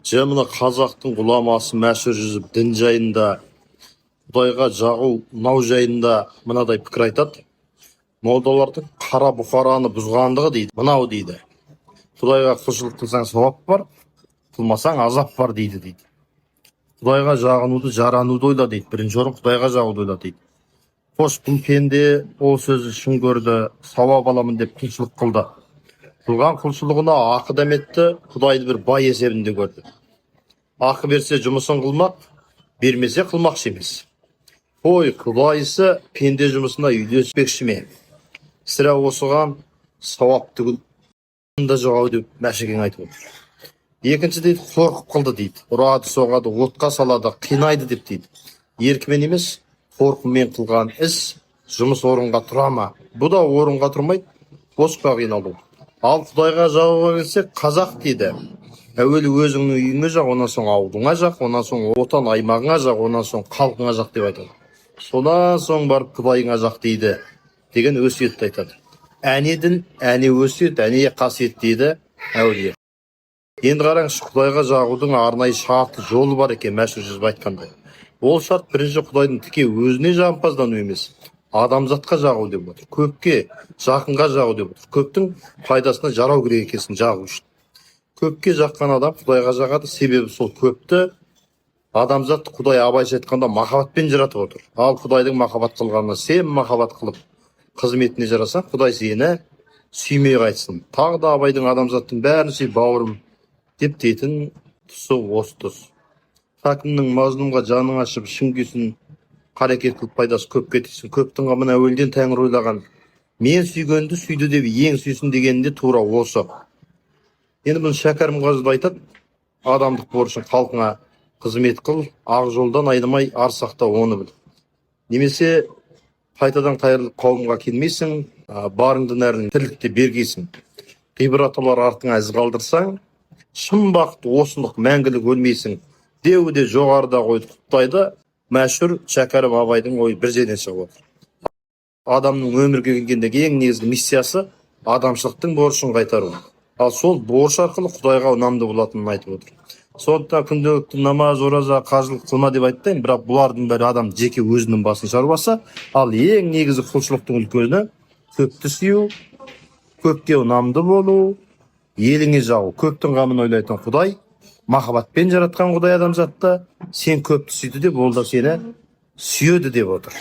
Мына қазақтың ғұламасы мәшһүр жүсіп дін жайында, Құдайға жағу мынау жайында мынадай пікір айтады. Молдалардың қара бұқараны бұзғандығы дейді, мынау дейді. Құдайға құлшылық қылсаң сауап бар, қылмасаң азап бар дейді. Құдайға жағынуды, жарануды ойла дейді. Бірінші орын Құдайға жағуды ойла дейді. Қош, бұл пенде ол сөзі шын көрді, сауап аламын деп құлшылық қылды. Қылған құлшылығына ақы дәметті, Құдайды бір бай есебінде көрді. Ақы берсе жұмысын қылмақ, бермесе қылмақшы емес. Ой, Құдайсы пенде жұмысына үйлеспекші ме? Сірә осыған сауап түгіл да жоғау деп Мәшекең айтып отыр. Екінші дейді, қорқып қылды дейді. Ұрады, соғады, отқа салады, қинайды деп дейді. Еркімен емес, қорқумен қылған іс жұмыс орынға тұра ма? Бұл да орынға тұрмайды, босқа қиналу. Ал Құдайға жағуға келсек, қазақ дейді. Әуелі өзіңнің үйіңе жақ, онан соң ауылыңа жақ, онан соң отан аймағыңа жақ, онан соң халқыңа жақ деп айтады. Содан соң барып Құдайыңа жақ дейді деген өсиетті айтады. Әне дін, әне өсиет, әне қасиет дейді әулие. Енді қараңызшы, Құдайға жағудың арнайы шарты, жолы бар екен, мәшһүр жүсіп айтқандай. Ол шарт бірінші Құдайдың тіке өзіне жағымпаздану емес, адамзатқа жағу деп отыр. Көпке, жақынға жағу деп отыр. Көптің пайдасына жарау керек екенсің жағу үшін. Көпке жаққан адам Құдайға жағады, себебі сол көпті адамзатты Құдай абайша айтқанда махаббатпен жаратып отыр. Ал Құдайдың махаббат қылғанына сен махаббат қылып қызметіне жарасаң, Құдай сені сүймей қайтсын. Тағы да Абайдың адамзаттың бәрін сүй бауырым деп дейтін тұсы осы тұс. Хакімнің мазлумға жаның ашып шын күйсін, қарекет қылып пайдасы көпке тисін. Көптің қамын әуелден Тәңір ойлаған. Мен сүйгенді сүйді деп ең сүйсін дегенде тура осы. Енді бұл Шәкәрім Қазы айтады, адамдық борышын халқыңа қызмет қыл, ақ жолдан айнымай ар сақта оны біл. Немесе қайтадан қайырлы қауымға келмейсің, барыңды нәрін тірлікте бергейсің. Ғибрат олар артыңа із қалдырсаң, шын бақыт осындық мәңгілік өлмейсің. Деуде жоғарыда қойды құптайды, мәшһүр Шәкәрім Абайдың ойы бір жерден шығып отыр. Адамның өмірге келгендегі ең негізгі миссиясы адамшылықтың борышын қайтару. Ал сол борыш арқылы Құдайға ұнамды болатынын айтып отыр. Сондықтан күнделікті намаз, ораза, қажылық қылма деп айтпаймын, бірақ бұлардың бәрі адам жеке өзінің басын шаруасы. Ал ең негізгі құлшылықтың үлкені көпті сүю, көпке ұнамды болу, еліңе жағу. Көптің қамын ойлайтын Құдай, махаббатпен жаратқан Құдай адамзатты, сен көпті сүйді деп, ол да сені сүйеді деп отыр.